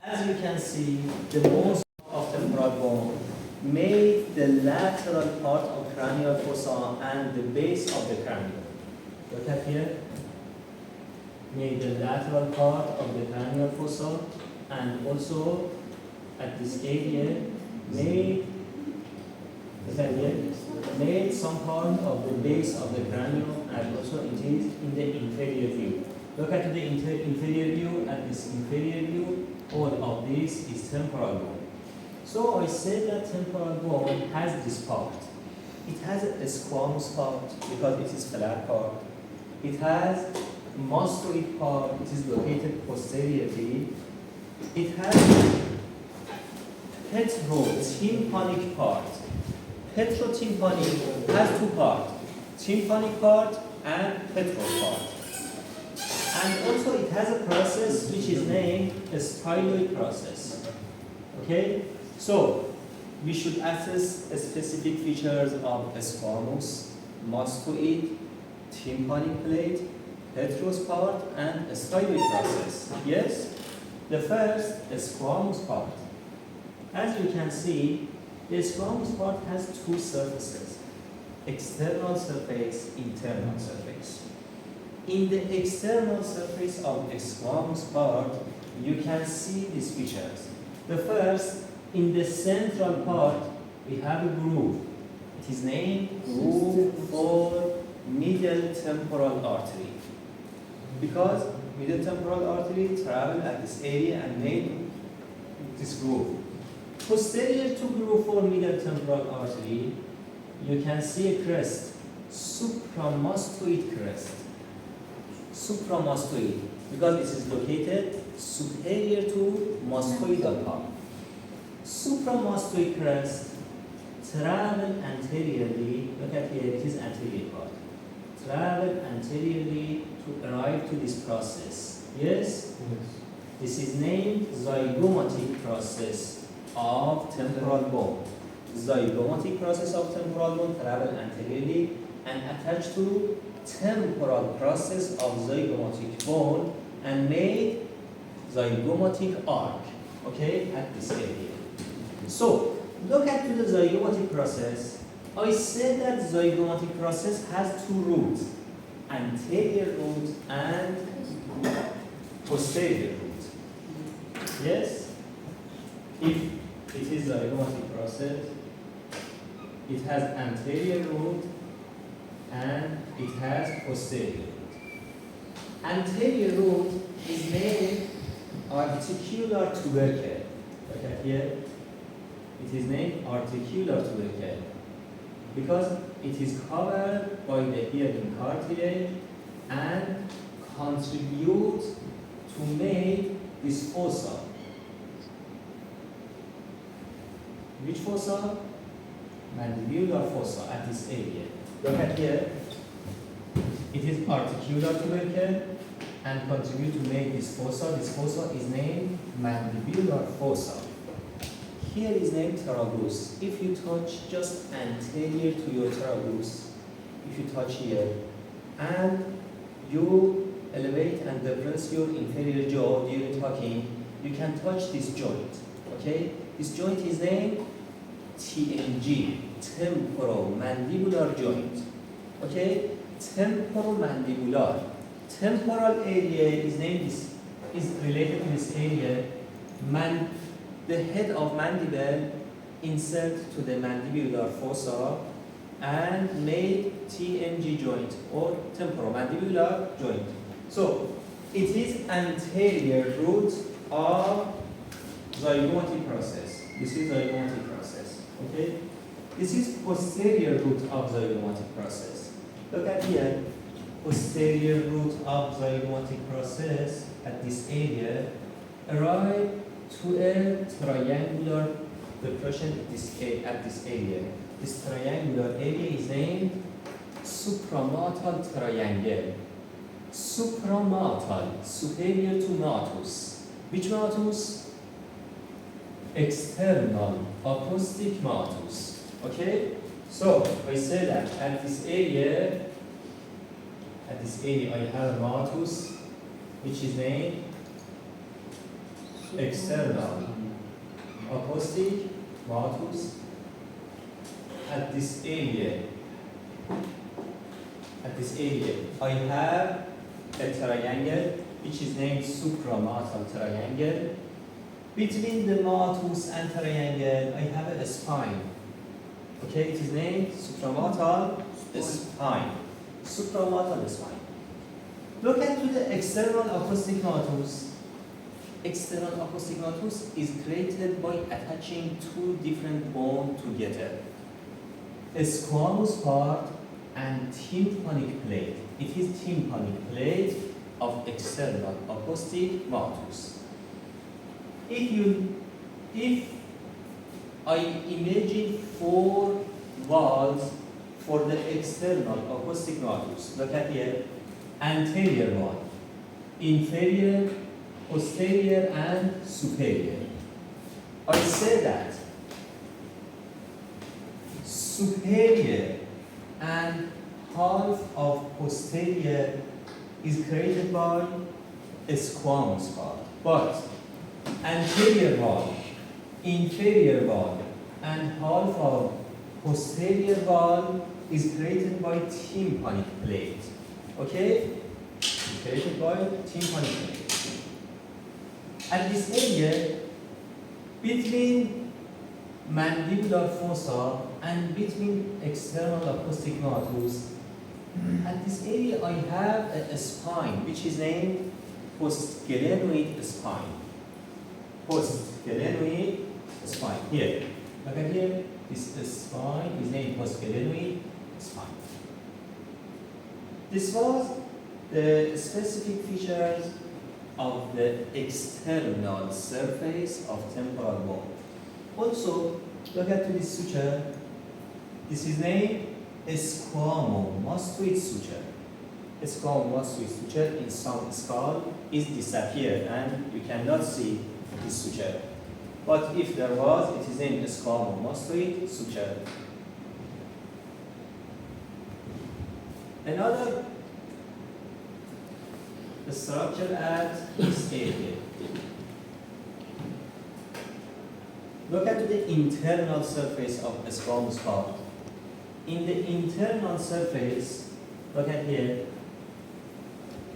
As you can see, the bones of temporal bone made the lateral part of cranial fossa and the base of the cranium. Look at here. Made the lateral part of the cranial fossa and also at this area made some part of the base of the cranium, and also it is in the inferior view. Look at the inferior view. At this inferior view, all of this is temporal bone. So I said that temporal bone has this part. It has a squamous part because it is flat part. It has mastoid part. It is located posteriorly. It has petrotympanic part. Petrotympanic has two parts, tympanic part and petro part. And also it has a process which is named a styloid process. Okay? So we should assess specific features of squamous, mastoid, tympanic plate, petrous part, and a styloid process. Yes? The first, the squamous part. As you can see, the squamous part has two surfaces, external surface, internal surface. In the external surface of the squamous part, you can see these features. The first, in the central part, we have a groove. It is named groove for middle temporal artery. Because middle temporal artery traveled at this area and made this groove. Posterior to groove for middle temporal artery, you can see a crest, supramastoid crest. Supramastoid, because it is located superior to mastoidal part. Supramastoid crest travel anteriorly, look at here, it is anterior part. Travel anteriorly to arrive to this process. Yes? This is named zygomatic process of temporal bone. Zygomatic process of temporal bone travel anteriorly and attached to temporal process of zygomatic bone and made zygomatic arc, okay, at this area. So, look at the zygomatic process. I said that zygomatic process has two roots, anterior root and posterior root. Yes? If it is zygomatic process, it has anterior root and it has posterior root. Anterior root is named articular tubercle. Look at here. It is named articular tubercle because it is covered by the hyaline cartilage and contributes to make this fossa. Which fossa? Mandibular fossa at this area. Look at here. It is articular tubercle and contribute to make this fossa. This fossa is named mandibular fossa. Here is named tragus. If you touch just anterior to your tragus, if you touch here, and you elevate and depress your inferior jaw during talking, you can touch this joint. Okay? This joint is named TMJ, temporomandibular joint. Okay? Temporomandibular. Temporal area is named is related to this area. The head of mandible insert to the mandibular fossa and made TMJ joint or temporomandibular joint. So it is anterior root of zygomatic process. This is zygomatic process. Okay? This is posterior root of zygomatic process. Look at here. Posterior root of zygomatic process at this area arrive to a triangular depression at this area. This triangular area is named supramatal triangle. Supramatal, superior to meatus. Which meatus? External acoustic meatus. Okay? So, I say that at this area I have a meatus which is named external acoustic maltus at this area. At this area, I have a triangle which is named supramaltal triangle. Between the maltus and triangle, I have a spine. Okay, it is named supramaltal spine. Supramaltal spine. Look at the external acoustic maltus. External acoustic maltus is created by attaching two different bones together. A squamous part and tympanic plate. It is tympanic plate of external acoustic maltus. If I imagine four walls for the external acoustic maltus, look at here, anterior wall, inferior, posterior, and superior. I say that superior and half of posterior is created by a squamous part, but anterior wall, inferior wall, and half of posterior wall is created by tympanic plate. Okay? Created by tympanic plate. At this area, between mandibular fossa and between external acoustic maltus, at this area I have a spine which is named postglenoid spine. Postglenoid spine. Here, look at here. This spine is named postglenoid spine. This was the specific features of the external surface of temporal bone. Also, look at this suture. This is named a squamomastoid suture. A squamomastoid suture in some skull is disappeared and you cannot see this suture. But if there was, it is named a squamomastoid suture. Another structure at this area. Look at the internal surface of a squamous part. In the internal surface, look at here.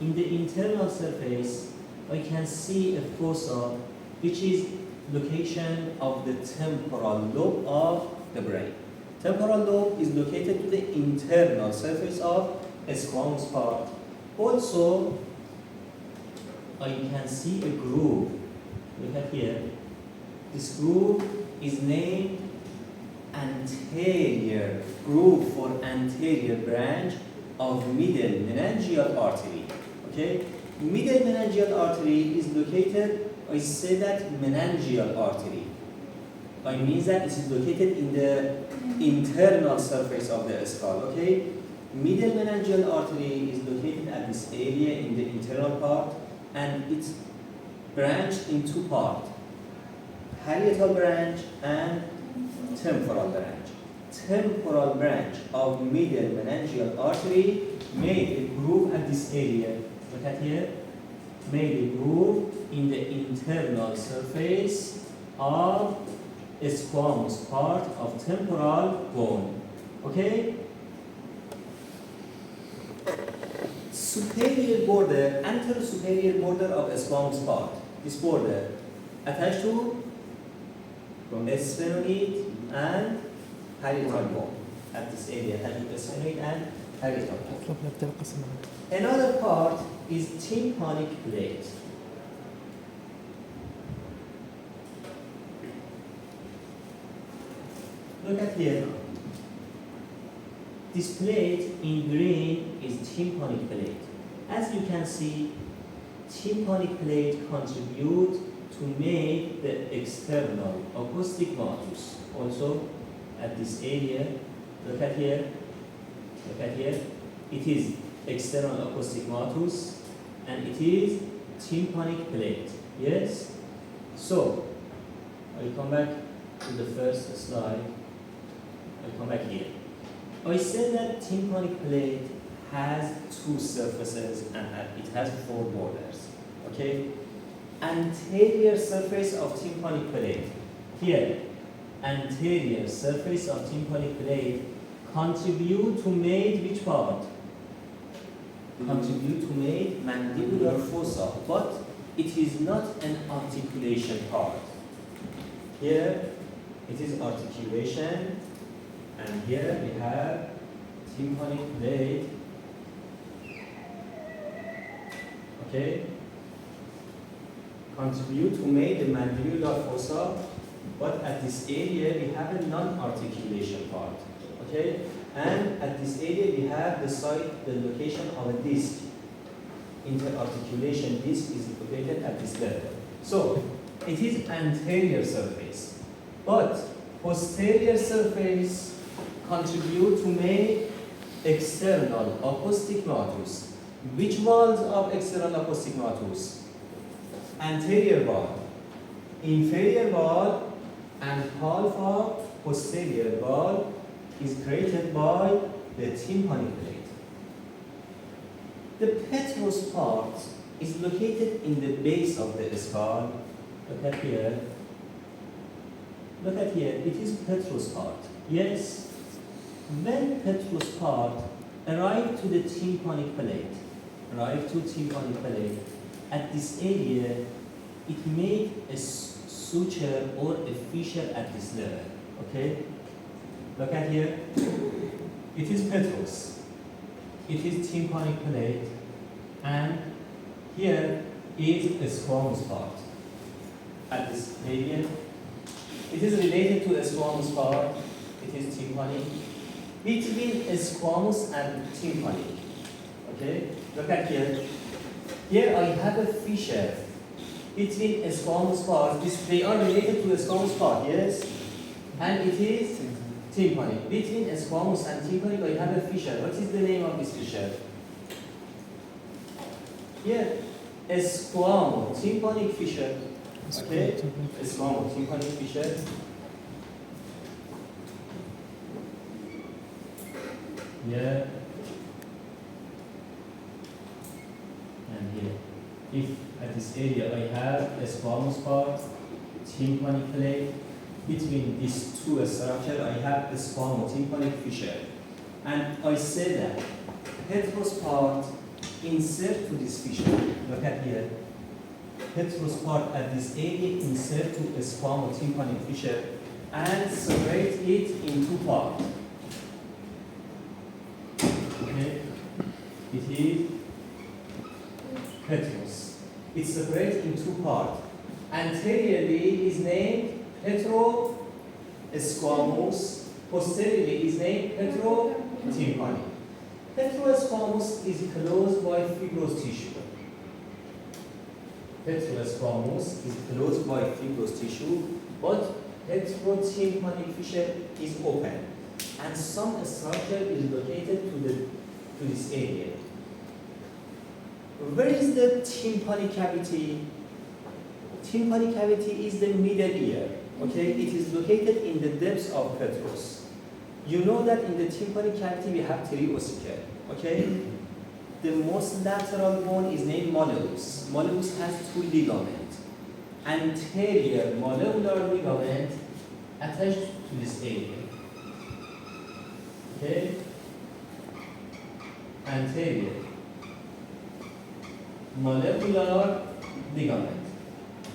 In the internal surface, I can see a fossa which is location of the temporal lobe of the brain. Temporal lobe is located to the internal surface of a squamous part. Also, I can see a groove. Look at here. This groove is named anterior groove for anterior branch of middle meningeal artery. Okay? Middle meningeal artery is located, I say that meningeal artery. I mean that it is located in the internal surface of the skull. Okay? Middle meningeal artery is located at this area in the internal part, and it's branched in two parts, parietal branch and temporal branch. Temporal branch of middle meningeal artery made a groove at this area. Look at here. Made a groove in the internal surface of a squamous part of temporal bone. Okay? Superior border, anterior-superior border of a squamous part. This border attached to sphenoid and parietal bone. At this area, attached to sphenoid and parietal bone. Another part is tympanic plate. Look at here. This plate in green is tympanic plate. As you can see, tympanic plate contribute to make the external acoustic maltus. Also, at this area, look at here, it is external acoustic maltus and it is tympanic plate. Yes? So, I come back to the first slide. I come back here. I said that tympanic plate has two surfaces and it has four borders. Okay? anterior surface of tympanic plate. Here, anterior surface of tympanic plate contribute to make which part? Contribute to make mandibular fossa, but it is not an articulation part. Here it is articulation, and here we have tympanic plate. Okay, contribute to make the mandibular fossa, but at this area we have a non-articulation part. Okay, and at this area we have the site, the location of a disc. Interarticulation disc is located at this level. So it is anterior surface, but posterior surface contribute to make external apostygmatus. Which walls of external apostygmatus? Anterior wall, inferior wall, and half of posterior wall is created by the tympanic plate. The petrous part is located in the base of the skull. Look at here. Look at here. It is petrous part. Yes. When petrous part arrive to the tympanic plate, at this area, it made a suture or a fissure at this level. Okay. Look at here. It is petrous. It is tympanic plate, and here is a squamous part. At this area, it is related to a squamous part. It is tympanic. Between a squamous and tympanic. Okay. Look at here. Here I have a fissure between a squamous part. They are related to a squamous part. Yes, and it is tympanic. Between a squamous and tympanic, I have a fissure. What is the name of this fissure? Here, a squamo-tympanic fissure. Okay, a squamo-tympanic fissure. Yeah. And here. If at this area I have a squamous part, tympanic plate, between these two structures, I have the squamo-tympanic fissure. And I say that petrous part insert to this fissure. Look at here. Petrous part at this area insert to a squamo-tympanic fissure and separate it in two parts. Okay. It is petrous. It's separated in two parts. Anteriorly is named petrosquamous. Posteriorly is named petrotympanic. Petrosquamous is closed by fibrous tissue. Petrosquamous is closed by fibrous tissue, but petrotympanic fissure is open, and some structure is located to this area. Where is the tympanic cavity? Tympanic cavity is the middle ear. Okay, it is located in the depths of petrous. You know that in the tympanic cavity we have three ossicles. Okay, the most lateral bone is named malleus. Malleus has two ligaments. Anterior malleolar ligament attached to this area. Okay, anterior malleolar ligament,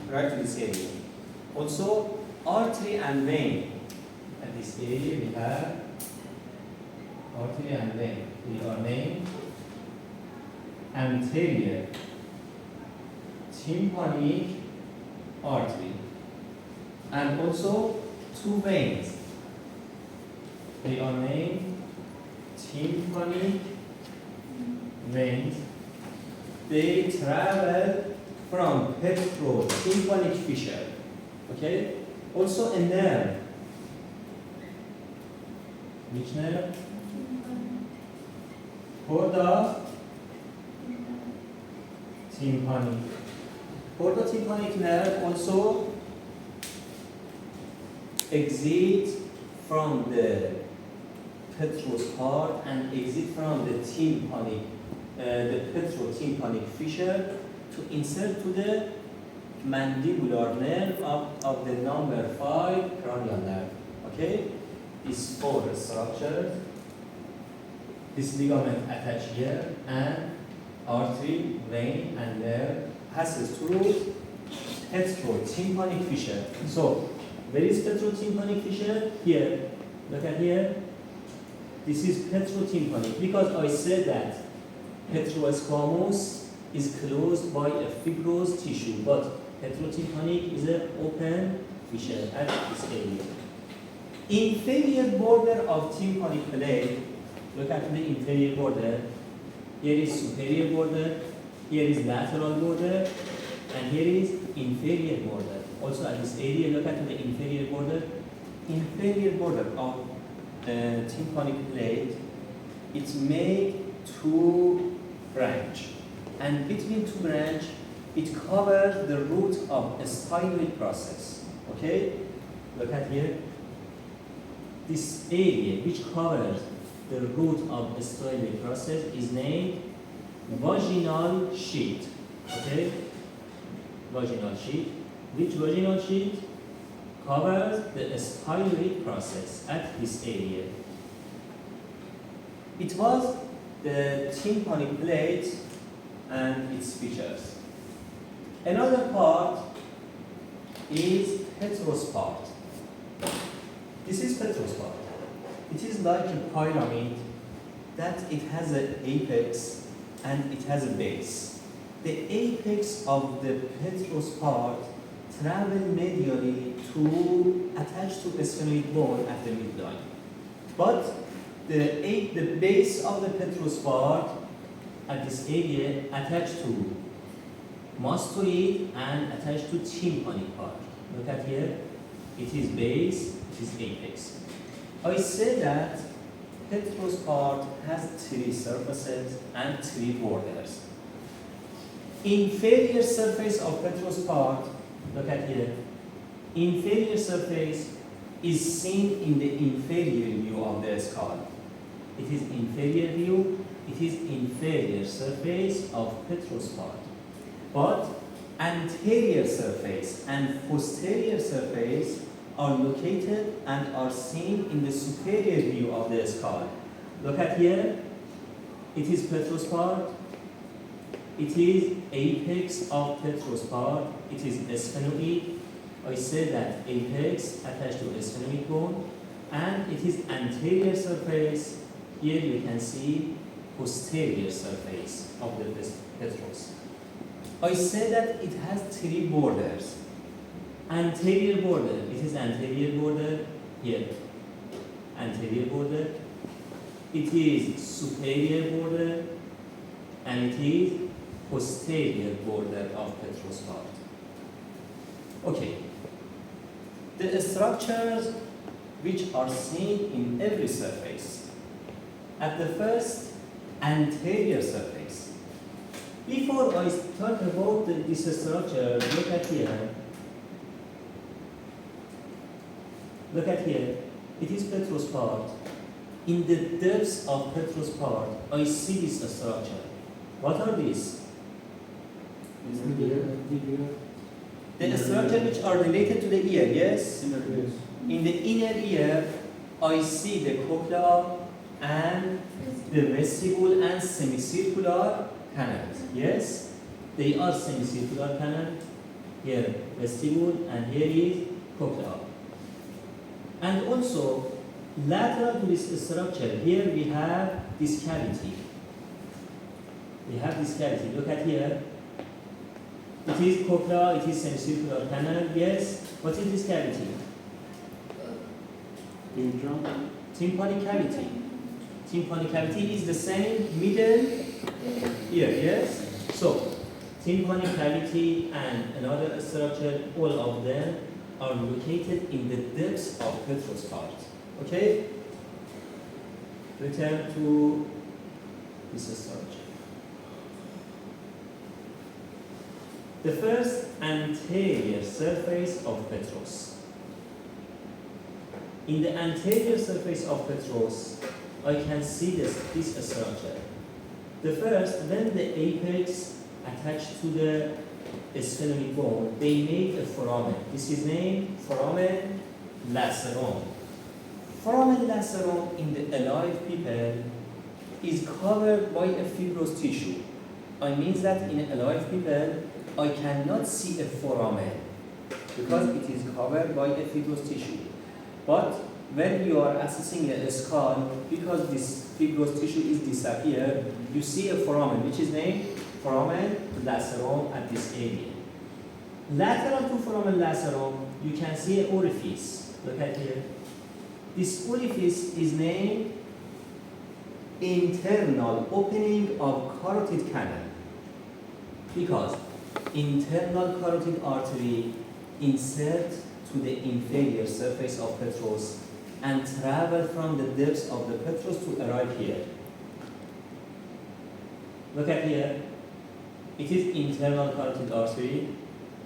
right to this area. Also, artery and vein. At this area we have artery and vein. They are named anterior tympanic artery, and also two veins. They are named tympanic veins. They travel from petrotympanic fissure. Okay. Also a nerve. Which nerve? Porta tympanic. Portotympanic nerve also exit from the petrous part and exit from the tympanic, the petrotympanic fissure to insert to the mandibular nerve of the number 5 cranial nerve. Okay? These 4 structures, this ligament attached here, and artery, vein, and nerve passes through petrotympanic fissure. So, where is petrotympanic fissure? Here. Look at here. This is petrotympanic because I said that petrosquamous is closed by a fibrous tissue, but petrotympanic is an open fissure at this area. Inferior border of tympanic plate, look at the inferior border. Here is superior border, here is lateral border, and here is inferior border. Also at this area, look at the inferior border. Inferior border of tympanic plate, it's made 2 branch, and between 2 branch, it covers the root of a styloid process. Okay, look at here. This area which covers the root of a styloid process is named vaginal sheath. Okay, vaginal sheath. Which vaginal sheath covers the styloid process at this area? It was the tympanic plate and its features. Another part is petrous part. This is petrous part. It is like a pyramid that it has an apex and it has a base. The apex of the petrous part travel medially to attach to a sphenoid bone at the midline. But the base of the petrous part at this area attached to mastoid and attached to tympanic part. Look at here. It is base, it is apex. I say that petrous part has 3 surfaces and 3 borders. Inferior surface of petrous part, look at here. Inferior surface is seen in the inferior view of the skull. It is inferior view, it is inferior surface of petrous part. But anterior surface and posterior surface are located and are seen in the superior view of the skull. Look at here, it is petrous part, it is apex of petrous part, it is sphenoid. I said that apex attached to a sphenoid bone, and it is anterior surface. Here you can see posterior surface of the petrous. I said that it has 3 borders. Anterior border, it is anterior border here. Anterior border. It is superior border, and it is posterior border of petrous part. Okay. The structures which are seen in every surface. At the first, anterior surface. Before I talk about this structure, look at here. Look at here. It is petrous part. In the depths of petrous part, I see this structure. What are these? The structure which are related to the ear, yes? In the inner ear, I see the cochlea and the vestibule and semicircular canals, yes? They are semicircular canal. Here, vestibule, and here is cochlea. And also, lateral to this structure, here we have this cavity. We have this cavity. Look at here. It is cochlea, it is semicircular canal, yes. What is this cavity? Tympanic cavity. Tympanic cavity is the same middle ear, yes? So, tympanic cavity and another structure, all of them are located in the depths of petrous part. Okay? Return to this structure. The first, anterior surface of petrous. In the anterior surface of petrous, I can see this structure. The first, when the apex attached to the sphenoid bone, they made a foramen. This is named foramen lacerum. Foramen lacerum in the alive people is covered by a fibrous tissue. I mean that in alive people, I cannot see a foramen because it is covered by a fibrous tissue. But when you are assessing a skull, because this fibrous tissue is disappeared, you see a foramen, which is named foramen lacerum at this area. Lateral to foramen lacerum, you can see an orifice. Look at here. This orifice is named internal opening of carotid canal, because internal carotid artery insert to the inferior surface of petrous and travel from the depths of the petrous to arrive here. Look at here. It is internal carotid artery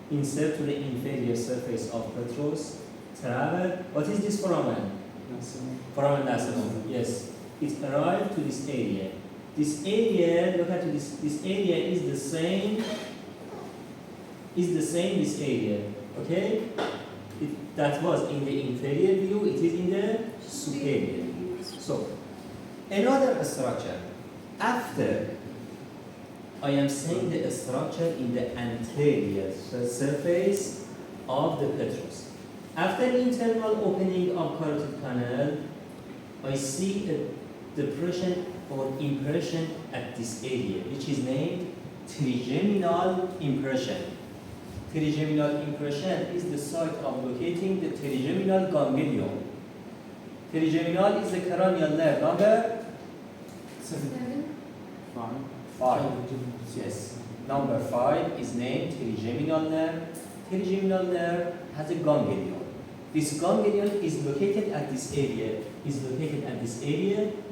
insert to the inferior surface of petrous, travel. What is this foramen? Foramen lacerum. Yes. It arrived to this area. This area, look at this. This area is the same. This area. Okay. That was in the inferior view. It is in the superior view. So, another structure. After I am saying the structure in the anterior surface of the petrous. After the internal opening of carotid canal, I see a depression or impression at this area, which is named trigeminal impression. Trigeminal impression is the site of locating the trigeminal ganglion. Trigeminal is the cranial nerve number 5. Yes. Number 5 is named trigeminal nerve. Trigeminal nerve has a ganglion. This ganglion is located at this area.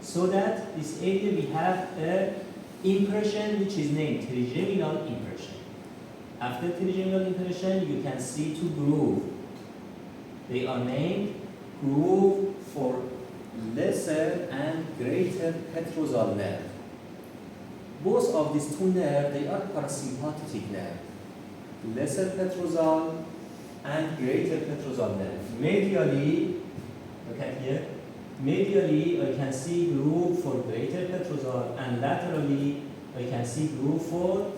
So that this area we have a impression which is named trigeminal impression. After trigeminal impression, you can see two grooves. They are named groove for lesser and greater petrosal nerve. Both of these two nerves, they are parasympathetic nerve. Lesser petrosal and greater petrosal nerve. Medially, look at here. Medially, I can see groove for greater petrosal, and laterally, I can see groove for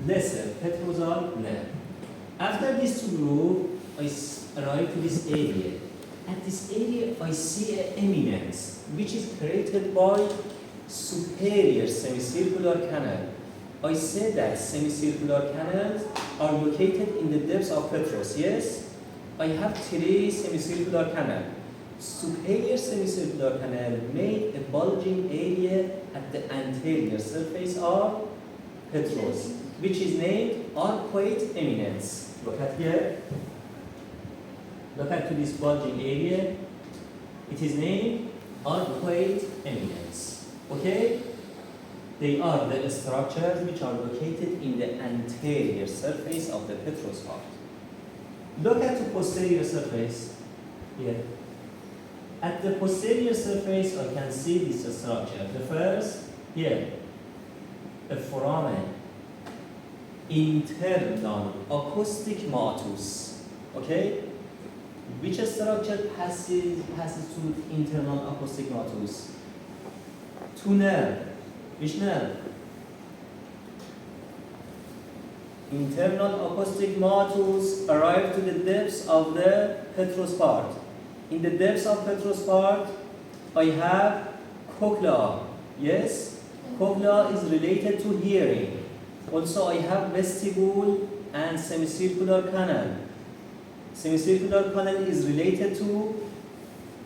lesser petrosal nerve. After these two grooves, I arrive to this area. At this area, I see an eminence, which is created by superior semicircular canal. I said that semicircular canals are located in the depths of petrous. Yes, I have 3 semicircular canals. Superior semicircular canal made a bulging area at the anterior surface of petrous, which is named arcuate eminence. Look at here. Look at to this bulging area. It is named arcuate eminence. Okay? They are the structures which are located in the anterior surface of the petrous part. Look at the posterior surface here. At the posterior surface, I can see this structure. The first, here, a foramen, internal acoustic matus. Okay? Which structure passes to internal acoustic matus? Two nerve. Which nerve? Internal acoustic matus arrive to the depths of the petrous part. In the depths of petrous part, I have cochlea. Yes? Cochlea is related to hearing. Also, I have vestibule and semicircular canal. Semicircular canal is related to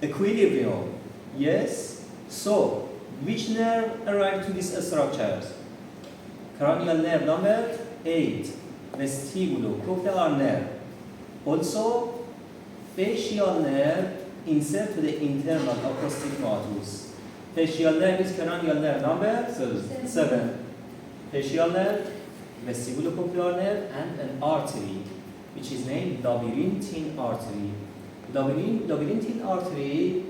equilibrium. Yes? So, which nerve arrive to these structures? Cranial nerve number 8, vestibulocochlear nerve. Also, facial nerve insert to the internal acoustic matus. Facial nerve is cranial nerve number 7. Facial nerve, vestibulocochlear nerve, and an artery, which is named labyrinthine artery. Labyrinthine artery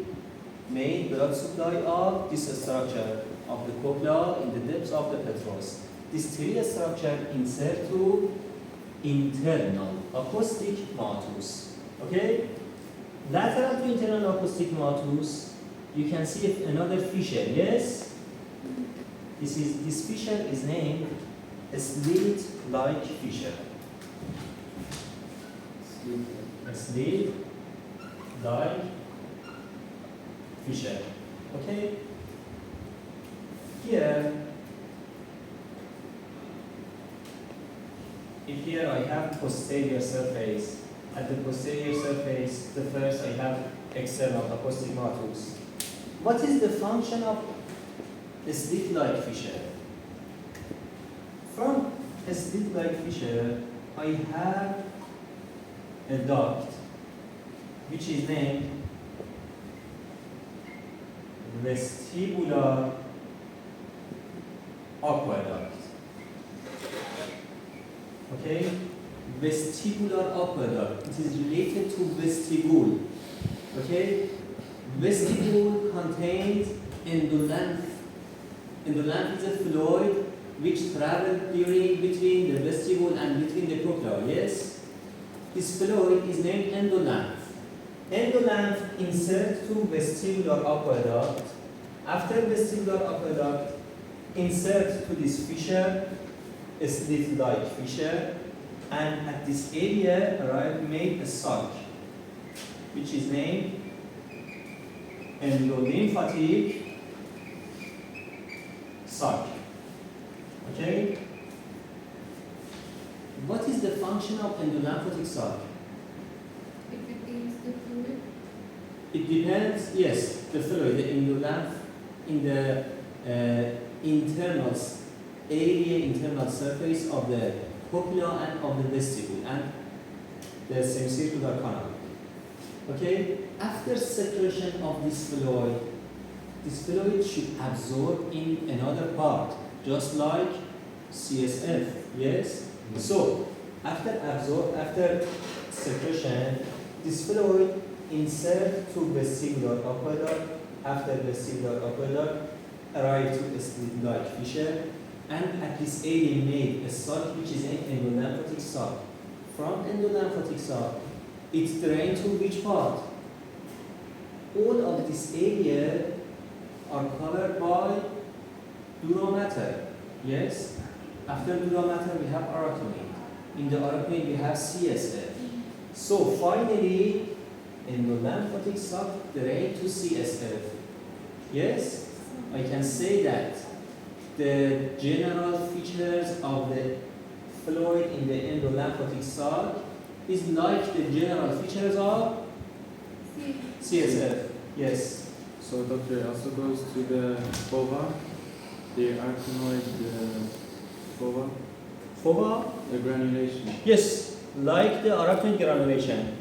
made blood supply of this structure of the cochlea in the depths of the petrous. These 3 structures insert to internal acoustic maltus. Okay? Lateral to internal acoustic maltus, you can see another fissure, yes? This fissure is named a slit-like fissure. A slit-like fissure. Okay? Here, here I have posterior surface. At the posterior surface, the first I have external acoustic maltus. What is the function of a slit-like fissure? From a slit-like fissure, I have a duct which is named vestibular aqueduct. Okay? Vestibular aqueduct. It is related to vestibule. Okay? Vestibule contains endolymph. Endolymph is a fluid which travels between the vestibule and between the cochlea. Yes? This fluid is named endolymph. Endolymph insert to vestibular aqueduct. After vestibular aqueduct, insert to this fissure, a slit-like fissure, and at this area, right, made a sac, which is named endolymphatic sac. Okay? What is the function of endolymphatic sac? It contains the fluid. It depends, yes, the fluid, the endolymph in the internal surface of the cochlea and of the vestibule and the semicircular canal. Okay? After secretion of this fluid should absorb in another part, just like CSF. Yes? So, after secretion, this fluid insert to vestibular aqueduct. After vestibular aqueduct, arrive to a slit-like fissure, and at this area made a sac which is an endolymphatic sac. From endolymphatic sac, it's drained to which part? All of this area are covered by dura mater. Yes? After dura mater, we have arachnoid. In the arachnoid, we have CSF. So finally, endolymphatic sac drained to CSF. Yes? I can say that the general features of the fluid in the endolymphatic sac is like the general features of CSF. Yes. So, doctor, it also goes to the fova, the arachnoid fova, the granulation. Yes, like the arachnoid granulation.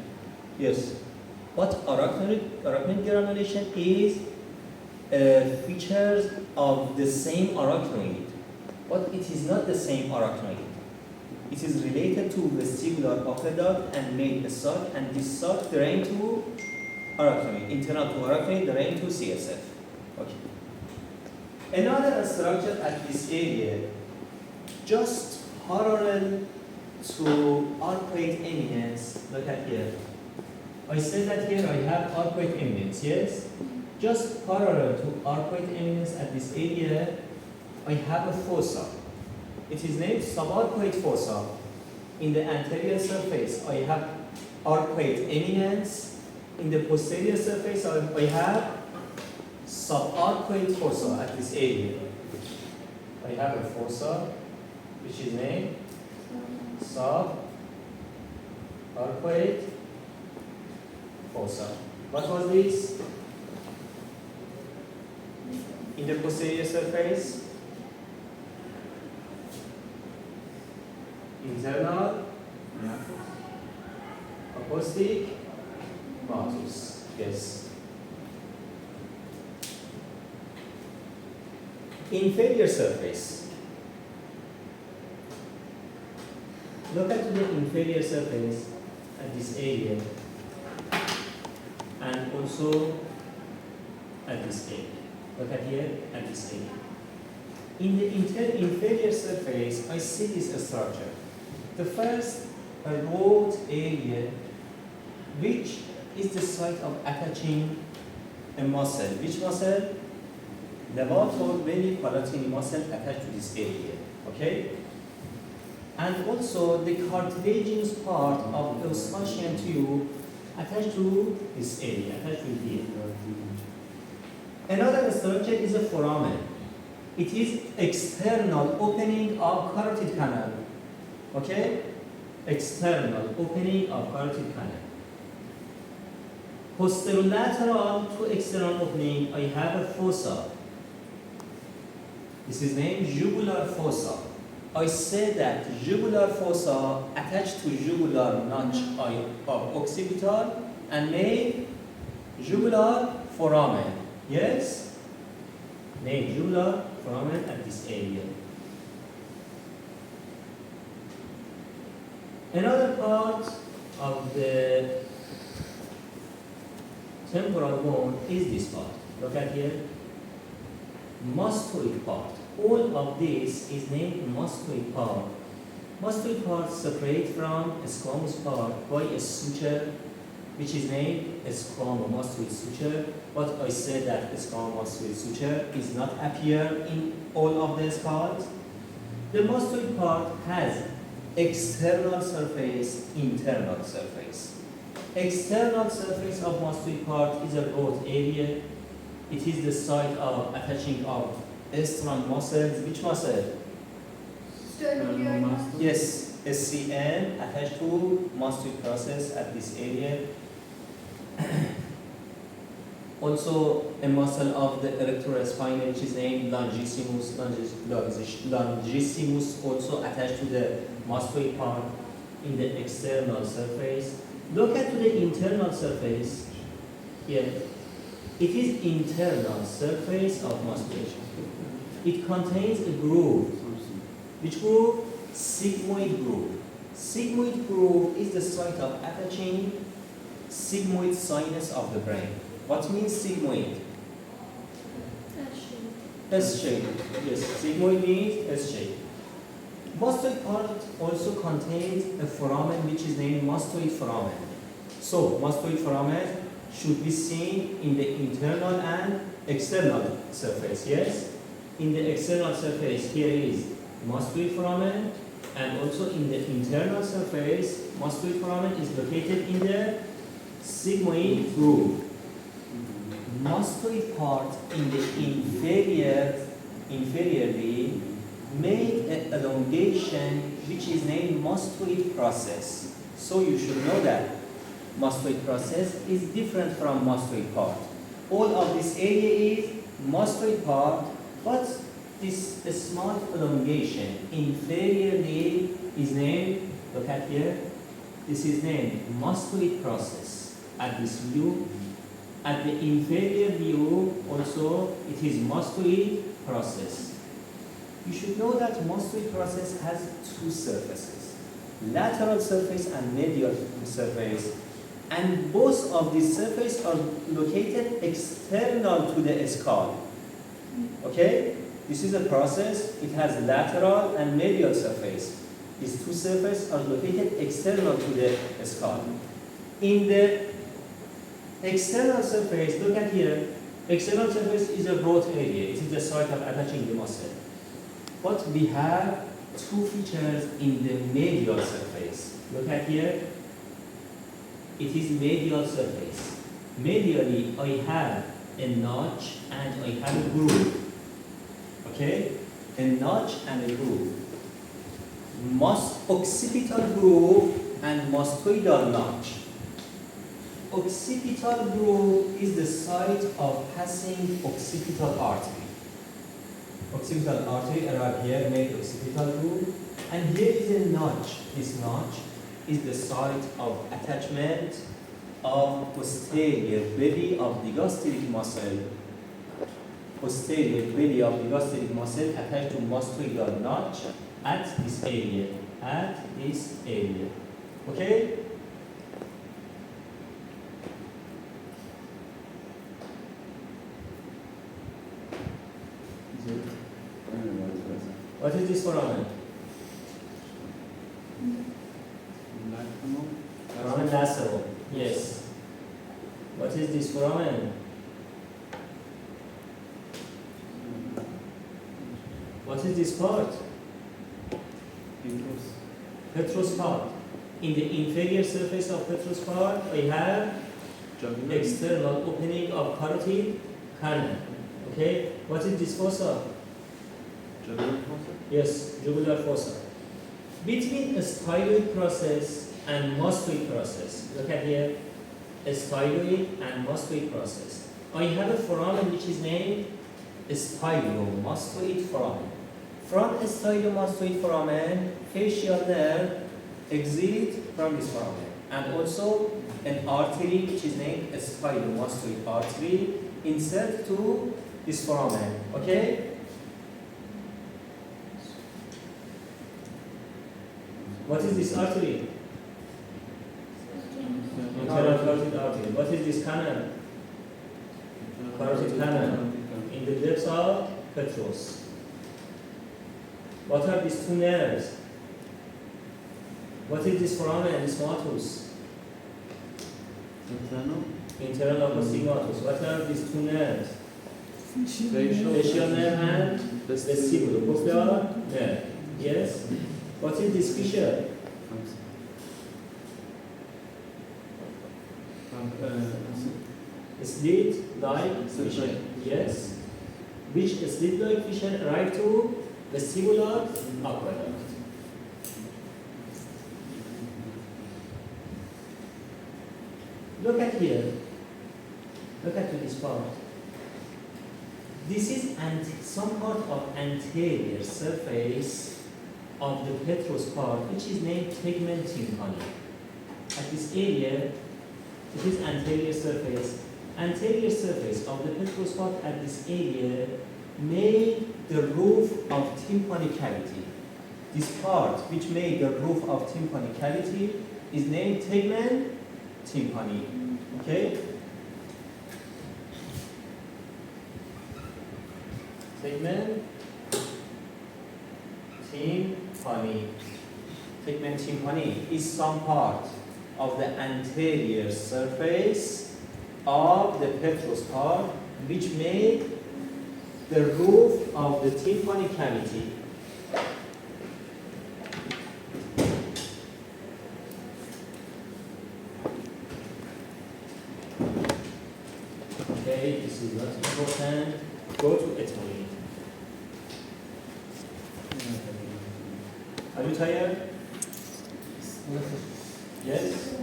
Yes. What arachnoid granulation is features of the same arachnoid, but it is not the same arachnoid. It is related to vestibular aqueduct and made a sac, and this sac drained to arachnoid, internal to arachnoid, drained to CSF. Okay. Another structure at this area, just parallel to arcuate eminence. Look at here. I said that here I have arcuate eminence, yes? Just parallel to arcuate eminence at this area, I have a fossa. It is named subarcuate fossa. In the anterior surface, I have arcuate eminence. In the posterior surface, I have subarcuate fossa at this area. I have a fossa, which is named subarcuate fossa. What was this? In the posterior surface, internal acoustic maltus. Yes. Inferior surface. Look at the inferior surface at this area and also at this area. Look at here at this area. In the inferior surface, I see this structure. The first a broad area which is the site of attaching a muscle. Which muscle? Levator belly palatine muscle attached to this area. Okay? And also the cartilaginous part of Eustachian tube attached to this area, attached to here. Another structure is a foramen. It is external opening of carotid canal. Okay? External opening of carotid canal. Posterolateral to external opening, I have a fossa. This is named jugular fossa. I said that jugular fossa attached to jugular notch of occipital and made jugular foramen. Yes? Made jugular foramen at this area. Another part of the temporal bone is this part. Look at here. Mastoid part. All of this is named mastoid part. Mastoid part separate from squamous part by a suture which is named squamomastoid suture. But I said that squamomastoid suture is not appear in all of the skulls. The mastoid part has external surface, internal surface. External surface of mastoid part is a broad area. It is the site of attaching of strong muscles. Which muscle? Sternocleidomastoid. Yes, SCN attached to mastoid process at this area. Also a muscle of the erectorospinal which is named longissimus. Longissimus also attached to the mastoid part in the external surface. Look at the internal surface here. It is internal surface of mastoid. It contains a groove. Which groove? Sigmoid groove. Sigmoid groove is the site of attaching sigmoid sinus of the brain. What means sigmoid? S shape. Yes, sigmoid means S shape. Mastoid part also contains a foramen which is named mastoid foramen. So, mastoid foramen should be seen in the internal and external surface, yes? In the external surface, here is mastoid foramen, and also in the internal surface, mastoid foramen is located in the sigmoid groove. Mastoid part in the inferiorly made an elongation which is named mastoid process. So you should know that mastoid process is different from mastoid part. All of this area is mastoid part, but this small elongation inferiorly is named, look at here, this is named mastoid process at this view. At the inferior view also it is mastoid process. You should know that mastoid process has two surfaces, lateral surface and medial surface, and both of these surfaces are located external to the skull. Okay? This is a process, it has lateral and medial surface. These two surfaces are located external to the skull. In the external surface, look at here, external surface is a broad area, it is the site of attaching the muscle. But we have two features in the medial surface. Look at here, it is medial surface. Medially, I have a notch and I have a groove. Okay? A notch and a groove. Occipital groove and mastoidal notch. Occipital groove is the site of passing occipital artery. Occipital artery around here made occipital groove, and here is a notch. This notch is the site of attachment of posterior belly of the gastric muscle. Posterior belly of the gastric muscle attached to mastoidal notch at this area. At this area. Okay? What is this foramen? What is this foramen? What is this part? Petrous. Petrous part. In the inferior surface of petrous part, I have Jugular. external opening of carotid canal. Okay, what is this fossa? Jugular fossa. Yes, jugular fossa. Between a styloid process and mastoid process, look at here, a styloid and mastoid process. I have a foramen which is named stylomastoid foramen. From a stylomastoid foramen, facial nerve exit from this foramen, and also an artery which is named a stylomastoid artery insert to this foramen. Okay? What is this artery? Internal carotid artery. What is this canal? Carotid canal. In the depths of petrous. What are these two nerves? What is this foramen and this matus? Internal. Internal apostygmatus. What are these two nerves? Facial. Facial nerve and vestibulocochlear nerve. Yes? What is this fissure? Slit-like fissure. Yes? Which slit-like fissure arrive to vestibular aqueduct. Look at here. Look at this part. This is some part of anterior surface of the petrous part, which is named tegmen tympani. At this area, it is anterior surface. Anterior surface of the petrous part at this area made the roof of tympanic cavity. This part which made the roof of tympanic cavity is named tegmen tympani. Okay? Tegmen tympani. Tegmen tympani is some part of the anterior surface of the petrous part which made the roof of the tympanic cavity. Okay, this is not important. Go to etymology. Are you tired? Yes?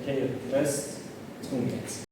Okay, rest 2 minutes.